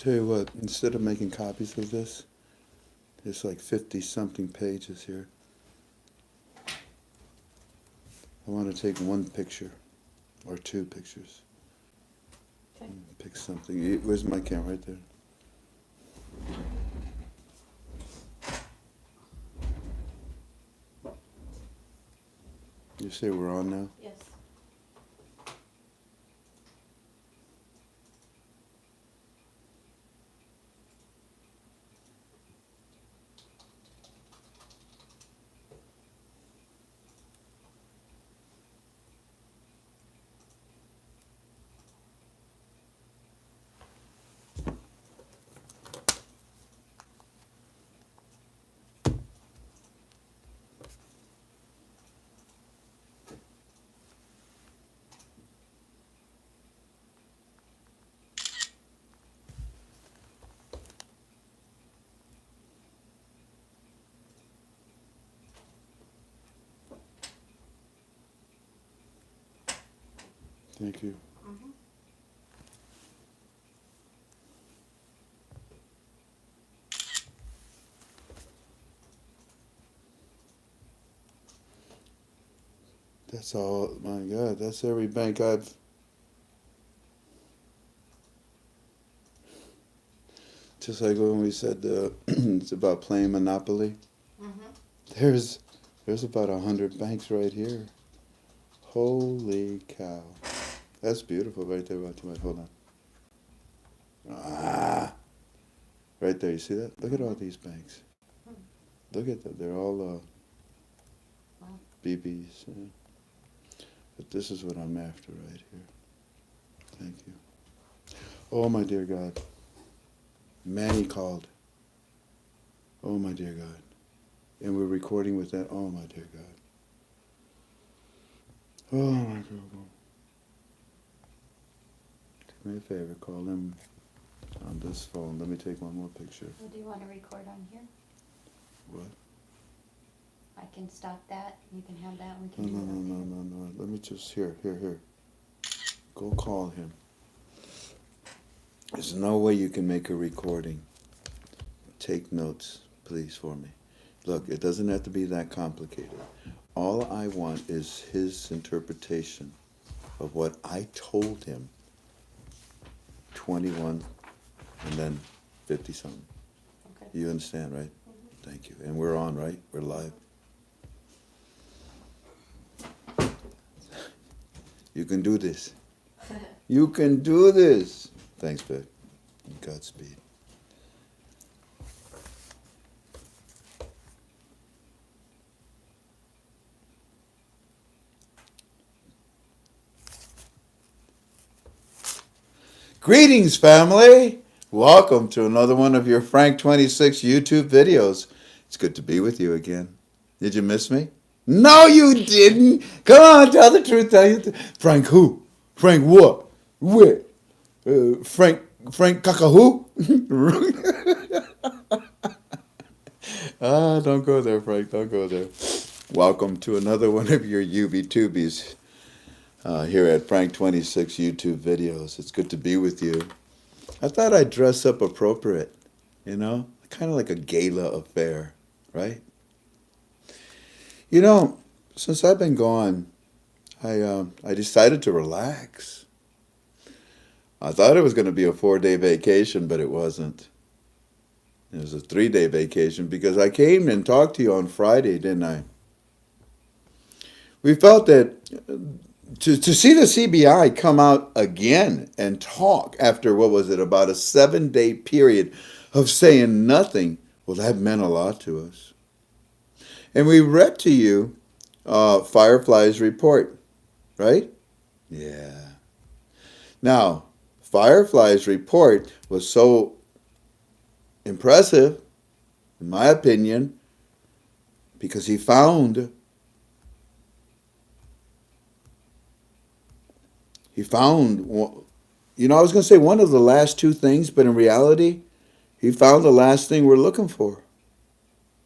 Tell you what, instead of making copies of this, there's like 50-something pages here. I want to take one picture or two pictures. Okay. Pick something. Where's my camera? Right there. You say we're on now? Yes. Thank you. Mm-hmm. That's all. My God, that's every bank I've. Just like when we said it's about playing Monopoly. Mm-hmm. There's about 100 banks right here. Holy cow. That's beautiful right there. Watch it. Hold on. Ah, right there. You see that? Look at all these banks. Look at them. They're all Wow. BBs. But this is what I'm after right here. Thank you. Oh, my dear God. Manny called. Oh, my dear God. And we're recording with that. Oh, my dear God. Oh, my God. Do me a favor. Call him on this phone. Let me take one more picture. Well, do you want to record on here? What? I can stop that. You can have that. We No, can no, do it no, on no, here. no, no. Let me just, here. Go call him. There's no way you can make a recording. Take notes, please, for me. Look, it doesn't have to be that complicated. All I want is his interpretation of what I told him 21 and then 50-something. Okay. You understand, right? Mm-hmm. Thank you. And we're on, right? We're live. You can do this. You can do this. Thanks, babe. Godspeed. Greetings, family. Welcome to another one of your Frank 26 YouTube videos. It's good to be with you again. Did you miss me? No, you didn't. Come on, tell the truth. Frank who? Frank what? Where? Frank Kakahoo? Don't go there, Frank. Don't go there. Welcome to another one of your UB-tubies here at Frank 26 YouTube videos. It's good to be with you. I thought I'd dress up appropriate, kind of like a gala affair, right? Since I've been gone, I decided to relax. I thought it was going to be a 4-day vacation, but it wasn't. It was a 3-day vacation because I came and talked to you on Friday, didn't I? We felt that to see the CBI come out again and talk after, what was it, about a 7-day period of saying nothing, well, that meant a lot to us. And we read to you Firefly's report, right? Yeah. Now, Firefly's report was so impressive, in my opinion, because he found I was going to say one of the last two things, but in reality, he found the last thing we're looking for.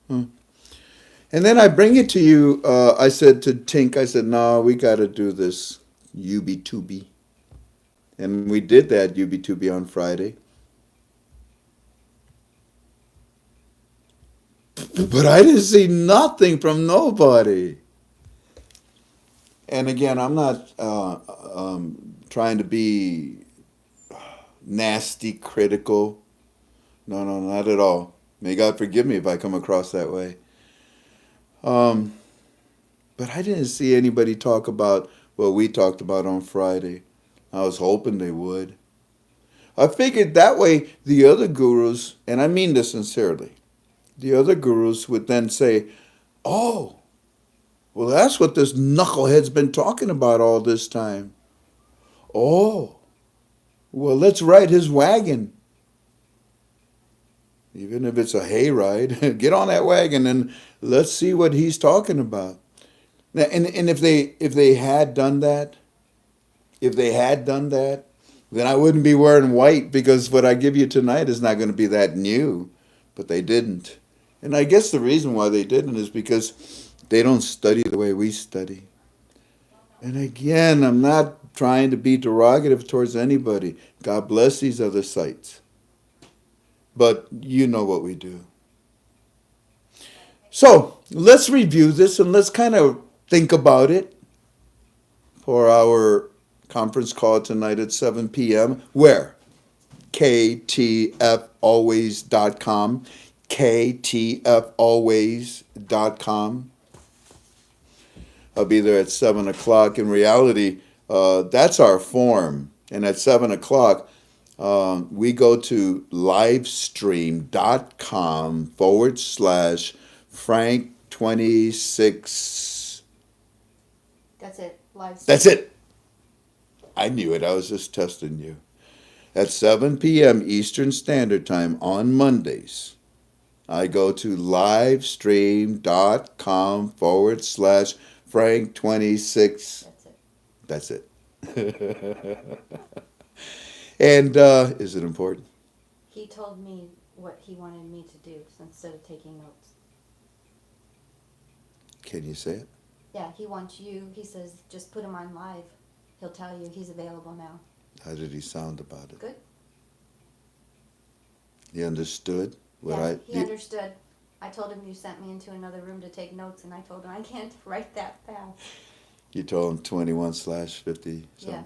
And then I bring it to you, I said to Tink, no, we got to do this UB2B. And we did that UB2B on Friday. But I didn't see nothing from nobody. And again, I'm not trying to be nasty, critical. No, no, not at all. May God forgive me if I come across that way. Um, but I didn't see anybody talk about what we talked about on Friday. I was hoping they would. I figured that way the other gurus, and I mean this sincerely, the other gurus would then say, oh, well, that's what this knucklehead's been talking about all this time. Oh, well, let's ride his wagon. Even if it's a hayride, get on that wagon and let's see what he's talking about. Now, and if they had done that, if they had done that, then I wouldn't be wearing white because what I give you tonight is not going to be that new. But they didn't. And I guess the reason why they didn't is because they don't study the way we study. And again, I'm not trying to be derogative towards anybody. God bless these other sites. But you know what we do. So let's review this and let's kind of think about it for our conference call tonight at 7 p.m. Where? KTFalways.com. KTFalways.com. I'll be there at 7 o'clock. In reality, that's our form. And at 7 o'clock, we go to livestream.com/Frank26. That's it. Live. That's it. I knew it. I was just testing you. At 7 p.m. Eastern Standard Time on Mondays, I go to livestream.com/Frank26. That's it. That's it. And is it important? He told me what he wanted me to do instead of taking notes. Can you say it? Yeah, he wants you. He says just put him on live. He'll tell you he's available now. How did he sound about it? Good. He understood what Yeah, I. he understood. I told him you sent me into another room to take notes, and I told him I can't write that fast. You told him 21/50. So. Yeah.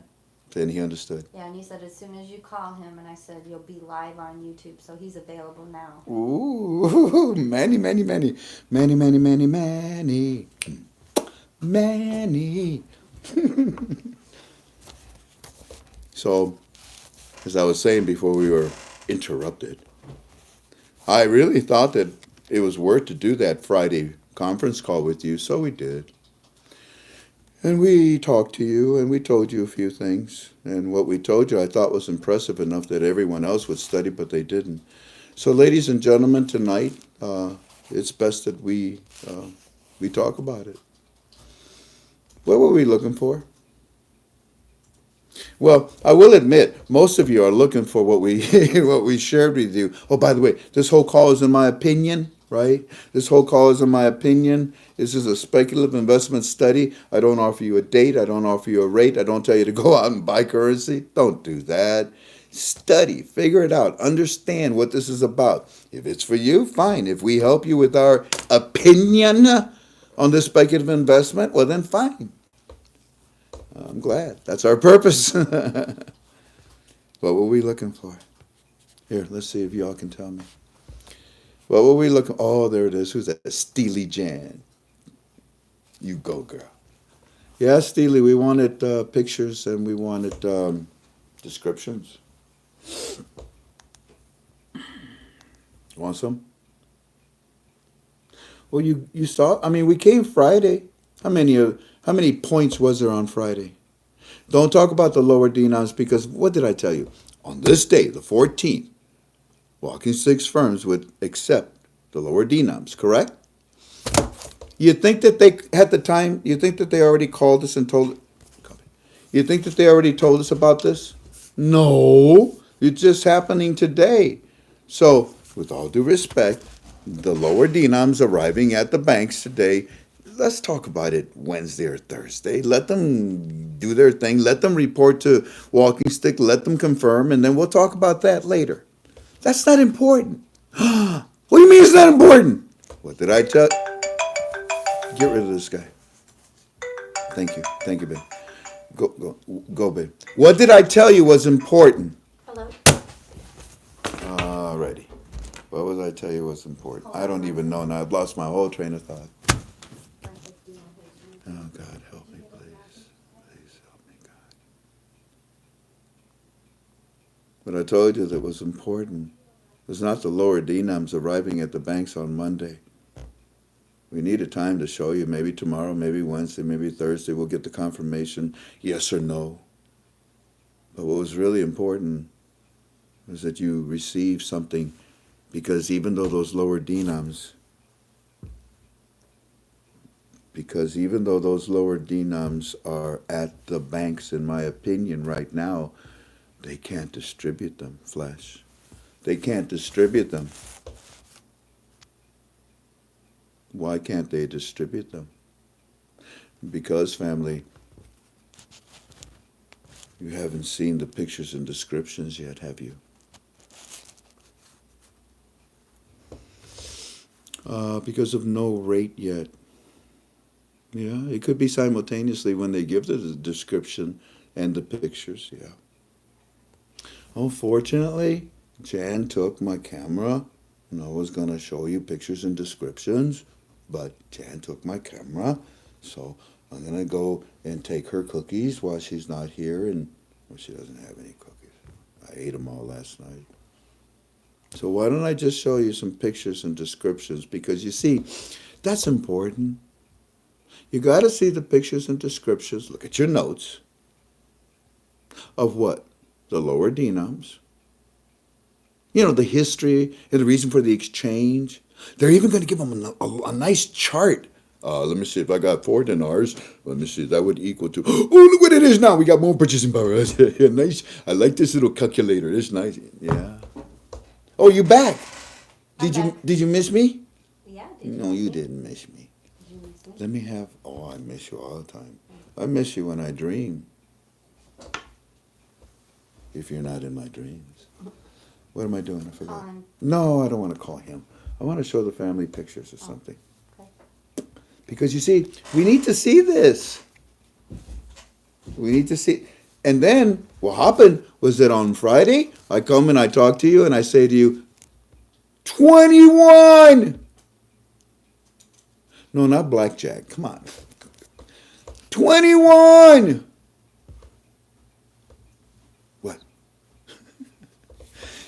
Then he understood. Yeah, and he said as soon as you call him, and I said you'll be live on YouTube, so he's available now. Ooh, many, many, many, many, many, many, many, many. So, as I was saying before we were interrupted, I really thought that it was worth to do that Friday conference call with you, so we did. And we talked to you, and we told you a few things. And what we told you I thought was impressive enough that everyone else would study, but they didn't. So, ladies and gentlemen, tonight, it's best that we talk about it. What were we looking for? Well, I will admit, most of you are looking for what we what we shared with you. Oh, by the way, this whole call is in my opinion, right? This whole call is in my opinion. This is a speculative investment study. I don't offer you a date. I don't offer you a rate. I don't tell you to go out and buy currency. Don't do that. Study, figure it out, understand what this is about. If it's for you, fine. If we help you with our opinion on this speculative investment, well, then fine. I'm glad. That's our purpose. What were we looking for? Here, let's see if y'all can tell me. What were we looking? Oh, there it is. Who's that? Steely Jan. You go, girl. Yeah, Steely, we wanted pictures and we wanted descriptions. Want some? Well, you saw. I mean, we came Friday. How many points was there on Friday? Don't talk about the lower denoms because what did I tell you? On this day, the 14th, walking six firms would accept the lower denoms, correct? You think that they had the time? You think that they already called us and told? You think that they already told us about this? No, it's just happening today. So, with all due respect, the lower denoms arriving at the banks today. Let's talk about it Wednesday or Thursday. Let them do their thing. Let them report to Walking Stick. Let them confirm, and then we'll talk about that later. That's not important. What do you mean it's not important? What did I tell? Get rid of this guy. Thank you. Thank you, babe. Go, babe. What did I tell you was important? Hello? Alrighty. What was I tell you was important? I don't even know now. I've lost my whole train of thought. Oh, God, help me, please. Please help me, God. But I told you that was important. It was not the lower DNAMs arriving at the banks on Monday. We need a time to show you. Maybe tomorrow, maybe Wednesday, maybe Thursday. We'll get the confirmation, yes or no. But what was really important was that you receive something, because even though those lower DNAMs are at the banks, in my opinion, right now, they can't distribute them, Flesh. They can't distribute them. Why can't they distribute them? Because, family, you haven't seen the pictures and descriptions yet, have you? Because of no rate yet. Yeah, it could be simultaneously when they give the description and the pictures, yeah. Unfortunately, Jan took my camera, and I was going to show you pictures and descriptions, but Jan took my camera, so I'm going to go and take her cookies while she's not here, and well, she doesn't have any cookies. I ate them all last night. So why don't I just show you some pictures and descriptions, because you see, that's important. You got to see the pictures and descriptions. Look at your notes of what? The lower DNAMs. You know, the history and the reason for the exchange. They're even going to give them a nice chart. Let me see if I got 4 dinars. Let me see. That would equal to. Oh, look what it is now. We got more purchasing power. Yeah, nice. I like this little calculator. It's nice. Yeah. Oh, you back? Did you miss me? Yeah, No, you didn't miss me. Did you miss me? Let me have. Oh, I miss you all the time. I miss you when I dream. If you're not in my dreams. What am I doing? I forgot. No, I don't want to call him. I want to show the family pictures or something. Okay. Because you see, we need to see this. We need to see. And then what happened was that on Friday, I come and I talk to you and I say to you, 21! No, not blackjack. Come on. 21! What?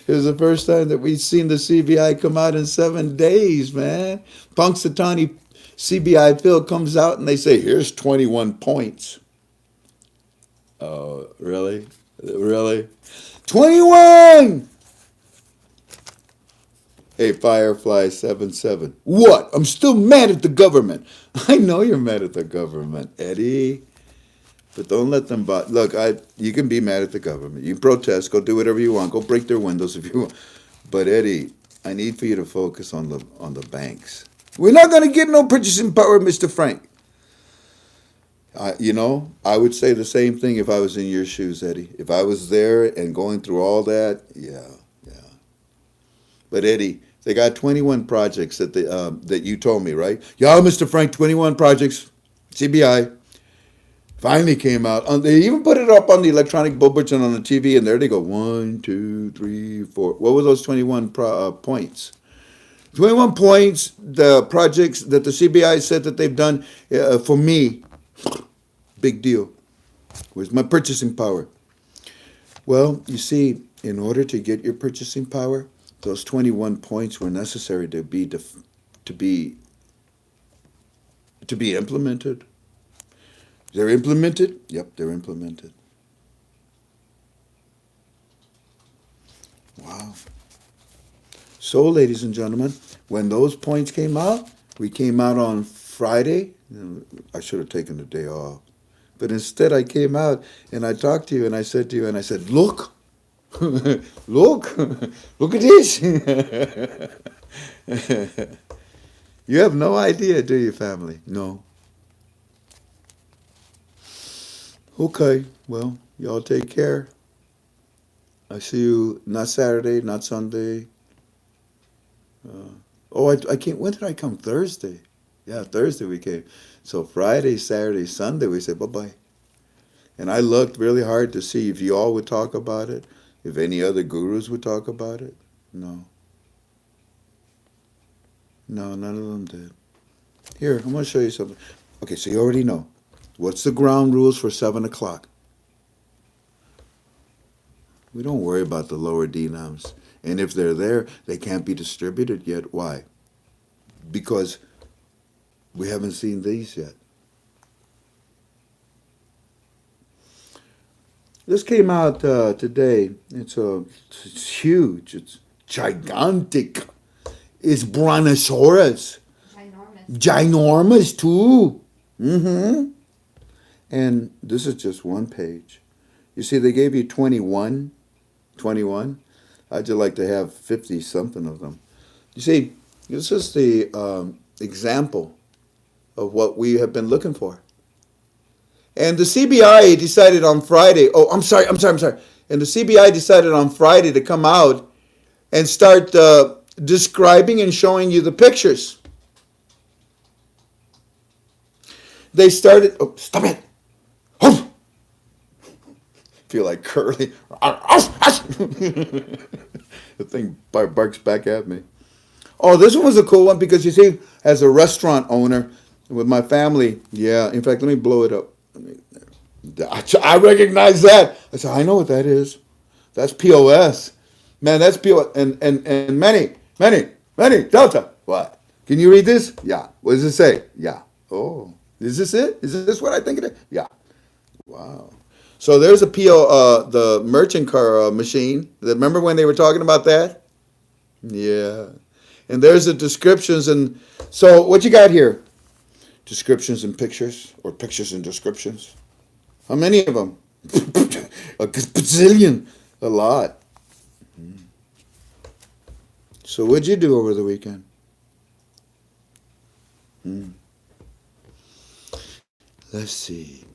It was the first time that we'd seen the CBI come out in 7 days, man. Punxsutawney CBI Phil comes out and they say, here's 21 points. Oh, really? Really? 21! Hey, Firefly 77. What? I'm still mad at the government. I know you're mad at the government, Eddie. But don't let them buy. Look, you can be mad at the government. You can protest. Go do whatever you want. Go break their windows if you want. But Eddie, I need for you to focus on the banks. We're not going to get no purchasing power, Mr. Frank. I would say the same thing if I was in your shoes, Eddie. If I was there and going through all that, yeah. But Eddie, they got 21 projects that you told me, right? Yeah, Mr. Frank, 21 projects, CBI. Finally came out. They even put it up on the electronic bulletin on the TV, and there they go. 1, 2, 3, 4. What were those 21 points? 21 points, the projects that the CBI said that they've done for me. Big deal. Where's my purchasing power? Well, you see, in order to get your purchasing power, those 21 points were necessary to be implemented. They're implemented? Yep, they're implemented. Wow. So, ladies and gentlemen, when those points came out, we came out on Friday. I should have taken the day off. But instead I came out and I talked to you and I said, look, look at this. You have no idea, do you, family? No. Okay, well, y'all take care. I see you not Saturday, not Sunday. Oh, I came. When did I come? Thursday. Yeah, Thursday we came. So Friday, Saturday, Sunday we said bye-bye. And I looked really hard to see if you all would talk about it, if any other gurus would talk about it. No. No, none of them did. Here, I'm going to show you something. Okay, so you already know. What's the ground rules for 7 o'clock? We don't worry about the lower denoms. And if they're there, they can't be distributed yet. Why? Because we haven't seen these yet. This came out today. It's huge. It's gigantic. It's brontosaurus. Ginormous. Ginormous too. Mm-hmm. And this is just one page. You see, they gave you 21. 21. I'd just like to have 50 something of them. You see, this is the example of what we have been looking for. And the CBI decided on Friday. Oh, I'm sorry. And the CBI decided on Friday to come out and start describing and showing you the pictures. They started. Oh, stop it! Oh! Feel like Curly. The thing barks back at me. Oh, this one was a cool one because you see, as a restaurant owner with my family, yeah. In fact, let me blow it up. I recognize that. I said, I know what that is. That's POS. Man, that's POS. And many, Delta. What? Can you read this? Yeah. What does it say? Yeah. Oh, is this it? Is this what I think it is? Yeah. Wow. So there's a the merchant car machine. Remember when they were talking about that? Yeah. And there's the descriptions. And so what you got here? Descriptions and pictures, or pictures and descriptions. How many of them? A bazillion. A lot. So what'd you do over the weekend? Let's see.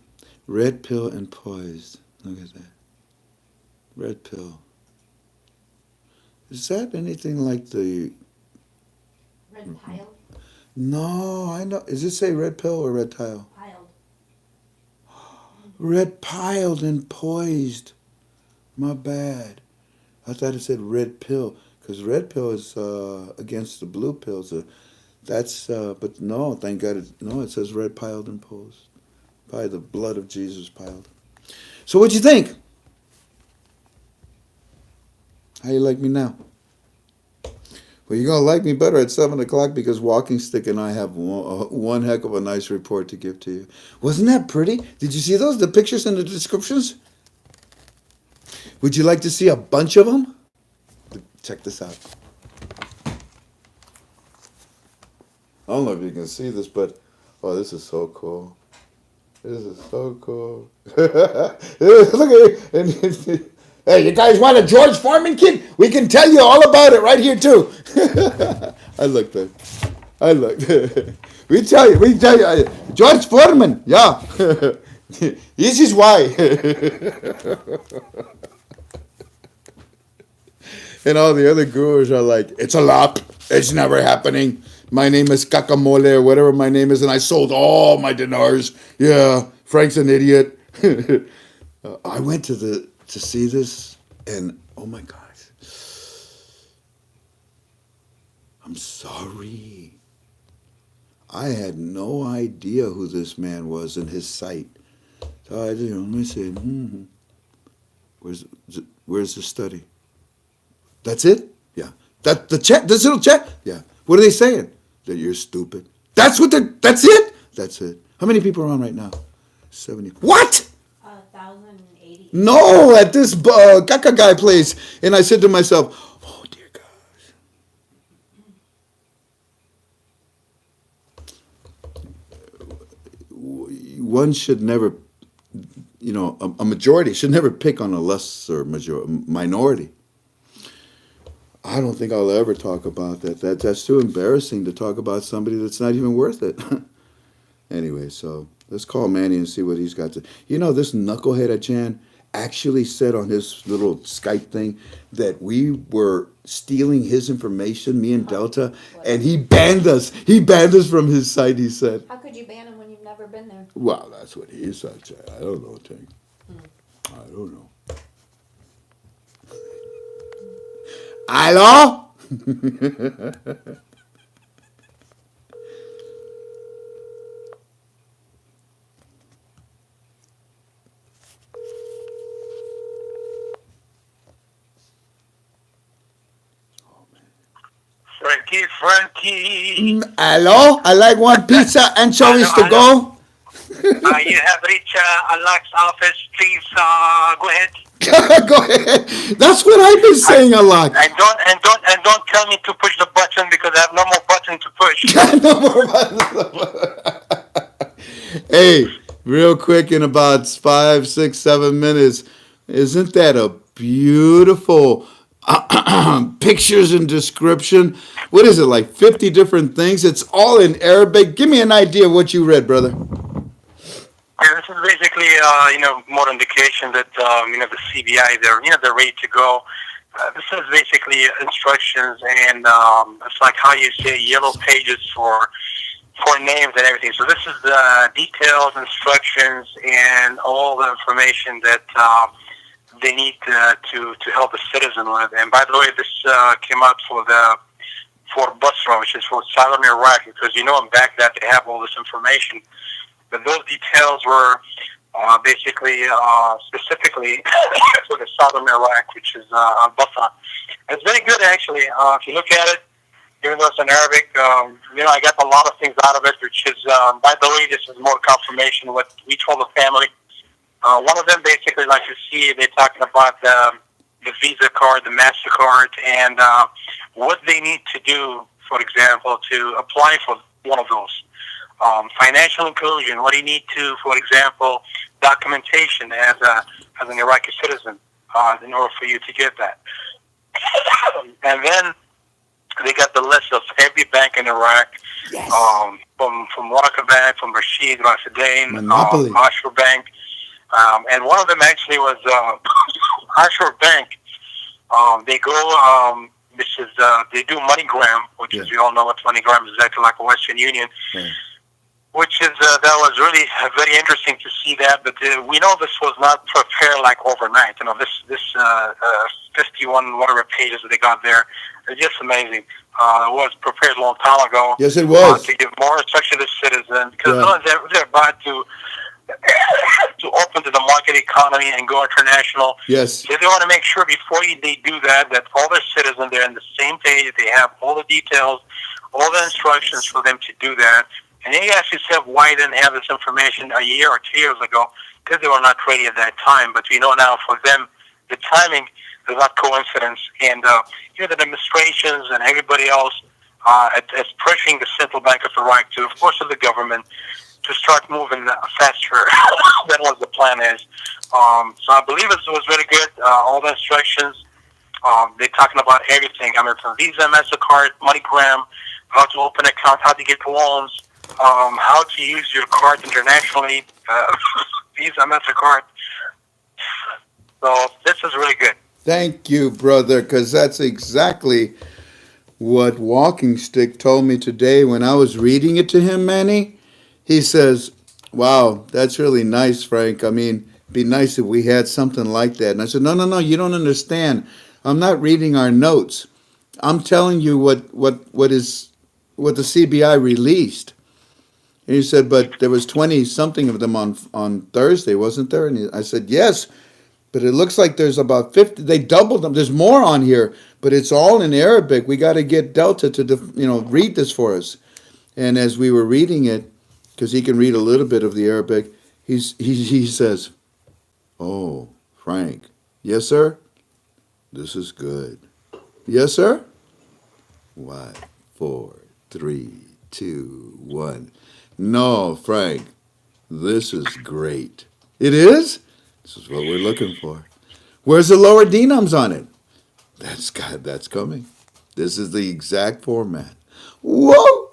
Red pill and poised. Look at that. Red pill. Is that anything like the... Red piled. No, I know. Does it say red pill or red tile? Piled. Red piled and poised. My bad. I thought it said red pill, because red pill is against the blue pills. But no, thank God. It says red piled and posed. By the blood of Jesus piled. So what'd you think? How you like me now? Well, you're going to like me better at 7 o'clock because Walking Stick and I have one heck of a nice report to give to you. Wasn't that pretty? Did you see those? The pictures and the descriptions? Would you like to see a bunch of them? Check this out. I don't know if you can see this, but oh, this is so cool. This is so cool. Look at it. Hey, you guys want a George Foreman kid? We can tell you all about it right here too. I looked. We tell you. George Foreman, yeah. This is why. And all the other gurus are like, it's a lot. It's never happening. My name is Kakamole or whatever my name is, and I sold all my dinars. Yeah, Frank's an idiot. I went to see this, and oh my gosh, I'm sorry. I had no idea who this man was in his site. So I did. Let me see. Where's the study? That's it? Yeah. This little check? Yeah. What are they saying? That you're stupid. That's it? That's it. How many people are on right now? 70. What? 1,080. No, at this Kaka guy place. And I said to myself, oh dear gosh. One should never, a majority should never pick on a lesser minority. I don't think I'll ever talk about that. That's too embarrassing to talk about somebody that's not even worth it. Anyway, so let's call Manny and see what he's got to. This knucklehead at Chan actually said on his little Skype thing that we were stealing his information, me and Delta, and he banned us. He banned us from his site, he said. How could you ban him when you've never been there? Well, that's what he said. I don't know, Tank. I don't know. Hello? Frankie. Hello? I like one pizza, anchovies to go. You have reached Alak's office. Please go ahead. Go ahead. That's what I've been saying a lot. And don't tell me to push the button because I have no more button to push. No more. Hey, real quick, in about 5, 6, 7 minutes, isn't that a beautiful pictures and description? What is it, like 50 different things? It's all in Arabic. Give me an idea of what you read, brother. Yeah, this is basically, more indication that, the CBI, they're ready to go. This is basically instructions, and it's like how you say yellow pages for names and everything. So this is the details, instructions, and all the information that they need to help the citizen with. And by the way, this came out for Basra, which is for southern Iraq, because in Baghdad they have all this information. But those details were basically specifically for the southern Iraq, which is Basra. It's very good, actually. If you look at it, even though it's in Arabic, I got a lot of things out of it, which is, by the way, this is more confirmation what we told the family. One of them, basically, like you see, they're talking about the Visa card, the MasterCard, and what they need to do, for example, to apply for one of those. Financial inclusion, what do you need to, for example, documentation as an Iraqi citizen in order for you to get that. And then they got the list of every bank in Iraq, Yes. From Waraka Bank, from Rashid, Rashidin, Monopoly. Ashur Bank, and one of them actually was Ashur Bank. They go, they do MoneyGram, which is, you all know what MoneyGram is, exactly like a Western Union. Right. Which is that was really very interesting to see that, but we know this was not prepared like overnight. This 51 whatever pages that they got there, it's just amazing. It was prepared a long time ago. Yes, it was. To give more instruction to citizens, because they're about to open to the market economy and go international. Yes. So they want to make sure before they do that all their citizens, they're on the same page. They have all the details, all the instructions for them to do that. And they ask yourself why they didn't have this information a year or 2 years ago, because they were not ready at that time. But we know now for them, the timing is not coincidence. And the administrations and everybody else is pushing the Central Bank of Iraq to, of course, the government, to start moving faster than what the plan is. So I believe it was very good. All the instructions, they're talking about everything. I mean, from Visa, MasterCard, MoneyGram, how to open an account, how to get loans, how to use your card internationally, Visa, MasterCard. So this is really good. Thank you, brother, because that's exactly what Walking Stick told me today when I was reading it to him, Manny. He says, wow, that's really nice, Frank. I mean, it'd be nice if we had something like that. And I said, no, you don't understand. I'm not reading our notes. I'm telling you what the CBI released. And he said, but there was 20-something of them on Thursday, wasn't there? And I said, yes, but it looks like there's about 50. They doubled them. There's more on here, but it's all in Arabic. We got to get Delta to read this for us. And as we were reading it, because he can read a little bit of the Arabic, he says, oh, Frank, yes, sir? This is good. Yes, sir? 5, 4, 3, 2, 1. No, Frank, this is great. It is? This is what we're looking for. Where's the lower denums on it? That's coming. This is the exact format. Whoa!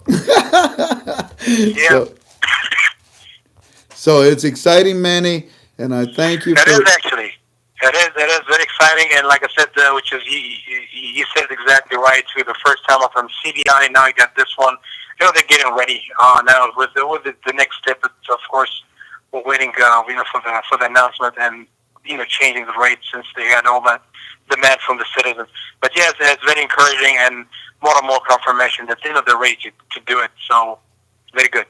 Yeah. So it's exciting, Manny, and I thank you That for... is actually. It is very exciting, and like I said, which is you said it exactly right too. The first time up from CBI, now you got this one. They're getting ready now with the next step. It's, of course, we're waiting, for the announcement and changing the rates since they had all that demand from the citizens. But yes, it's very encouraging and more confirmation that they're ready to do it. So very good.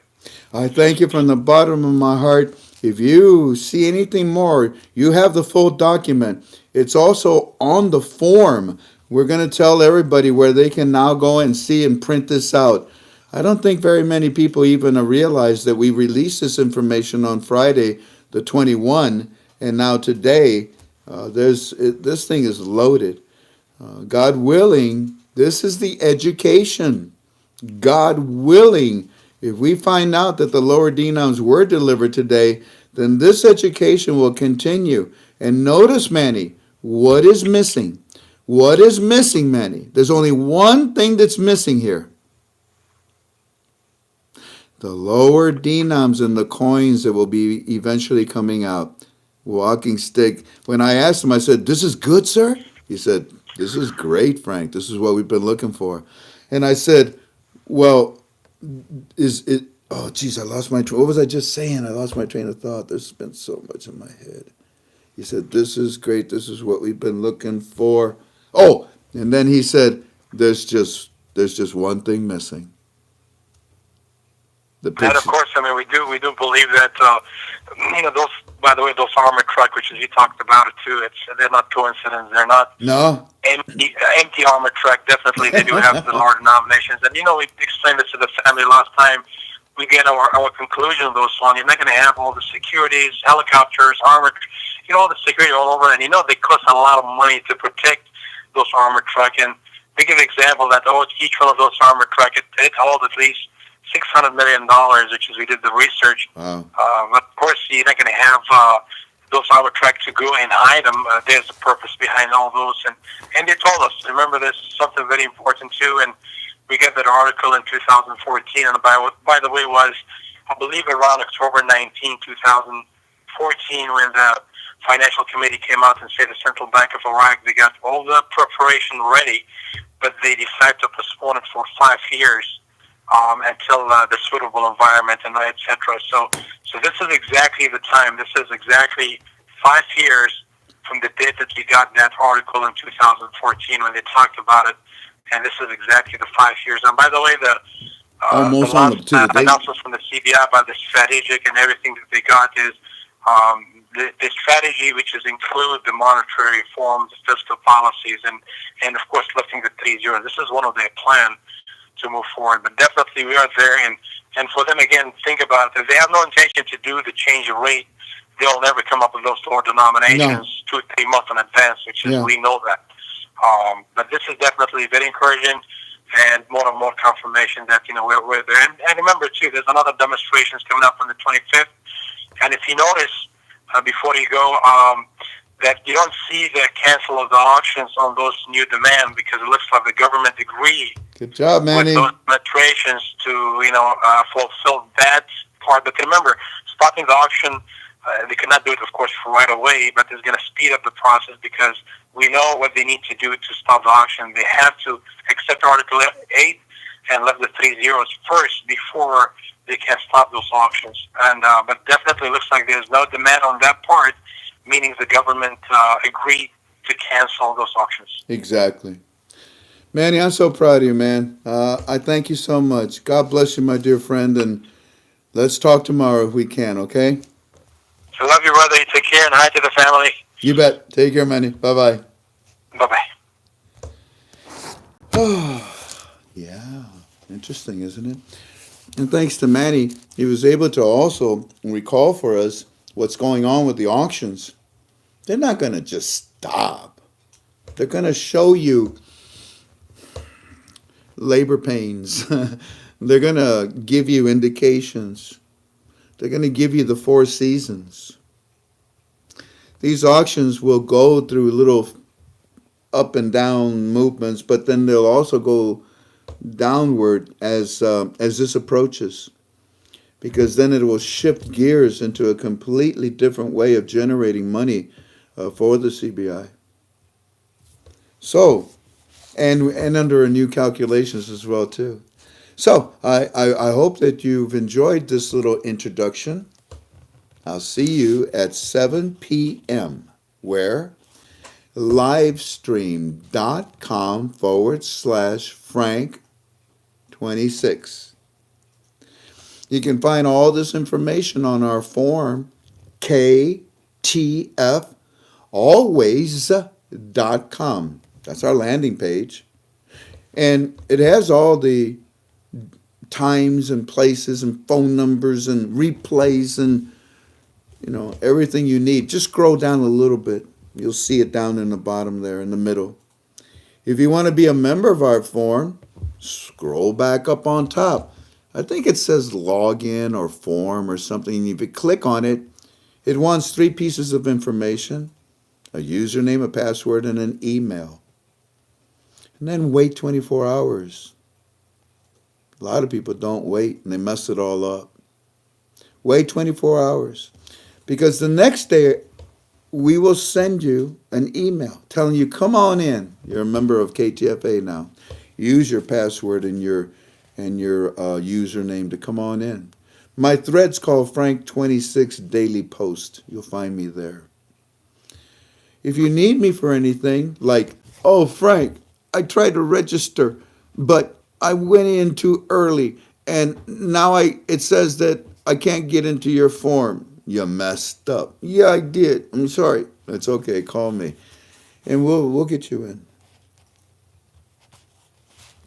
I thank you from the bottom of my heart. If you see anything more, you have the full document. It's also on the form. We're going to tell everybody where they can now go and see and print this out. I don't think very many people even realize that we released this information on Friday, the 21, and now today, this thing is loaded. God willing, this is the education. God willing, if we find out that the lower denoms were delivered today, then this education will continue. And notice, Manny, what is missing? What is missing, Manny? There's only one thing that's missing here. The lower denoms and the coins that will be eventually coming out. Walking stick. When I asked him, I said, "This is good, sir?" He said, "This is great, Frank. This is what we've been looking for." And I said, "Well, is it?" Oh, geez, I lost my train. What was I just saying? I lost my train of thought. There's been so much in my head. He said, "This is great. This is what we've been looking for." Oh, and then he said, "There's just one thing missing." The And of picture. course, I mean, we do believe that those. By the way, those armored truck, which is you talked about it too. They're not coincidence. They're not No. empty armored truck. Definitely, they do have the lower denominations. And we explained this to the family last time. We get our conclusion of those ones. You're not going to have all the securities, helicopters, armored, all the security all over. And they cost a lot of money to protect those armored truck. And we give an example that each one of those armored truck it holds at least $600 million, which is we did the research. Wow. But of course, you're not going to have those armored truck to go and hide them. There's a purpose behind all those, and they told us. Remember, this is something very important too. And we got that article in 2014, and by the way, was I believe around October 19, 2014, when the Financial Committee came out and said the Central Bank of Iraq they got all the preparation ready, but they decided to postpone it for 5 years. Until the suitable environment and etc. So this is exactly the time. This is exactly 5 years from the date that we got that article in 2014 when they talked about it, and this is exactly the 5 years. And by the way, the Almost the on last to the date. announcements from the CBI about the strategic and everything that they got is the strategy, which is include the monetary reform, the fiscal policies, and of course lifting the 3-0. This is one of their plans to move forward, but definitely we are there, and for them again, think about it. If they have no intention to do the change of rate, they'll never come up with those lower denominations 2-3 months in advance, which is we know that. But this is definitely very encouraging, and more confirmation that we're there. And remember too, there's another demonstrations coming up on the 25th, and if you notice before you go. That you don't see the cancel of the auctions on those new demand because it looks like the government agreed Good job, Manny. with those demonstrations to fulfill that part. But remember, stopping the auction, they cannot do it, of course, for right away. But it's going to speed up the process because we know what they need to do to stop the auction. They have to accept Article 8 and let the 3 zeros first before they can stop those auctions. And but definitely looks like there's no demand on that part, meaning the government agreed to cancel those auctions. Exactly. Manny, I'm so proud of you, man. I thank you so much. God bless you, my dear friend, and let's talk tomorrow if we can, okay? I love you, brother. You take care, and hi to the family. You bet. Take care, Manny. Bye-bye. Bye-bye. Oh, yeah. Interesting, isn't it? And thanks to Manny, he was able to also recall for us what's going on with the auctions. They're not going to just stop. They're going to show you labor pains. They're going to give you indications. They're going to give you the 4 seasons. These auctions will go through little up and down movements, but then they'll also go downward as this approaches, because then it will shift gears into a completely different way of generating money, for the CBI. So, and under a new calculations as well too. So I hope that you've enjoyed this little introduction. I'll see you at 7 p.m. where livestream.com/Frank26. You can find all this information on our forum, ktfalways.com. That's our landing page. And it has all the times and places and phone numbers and replays and, everything you need. Just scroll down a little bit. You'll see it down in the bottom there in the middle. If you want to be a member of our forum, scroll back up on top. I think it says login or form or something. If you click on it, it wants 3 pieces of information: a username, a password, and an email. And then wait 24 hours. A lot of people don't wait and they mess it all up. Wait 24 hours. Because the next day we will send you an email telling you, come on in. You're a member of KTFA now. Use your password and your username to come on in. My thread's called Frank26 Daily Post. You'll find me there. If you need me for anything, like, oh, Frank, I tried to register, but I went in too early, and now it says that I can't get into your form. You messed up. Yeah, I did. I'm sorry. It's okay. Call me, and we'll get you in.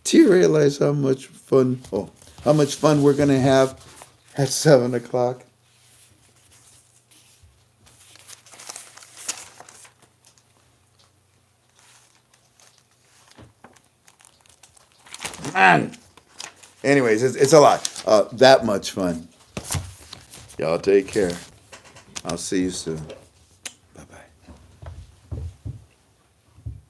Do you realize how much fun we're gonna have at 7 o'clock? Man. Anyways, it's a lot. That much fun. Y'all take care. I'll see you soon.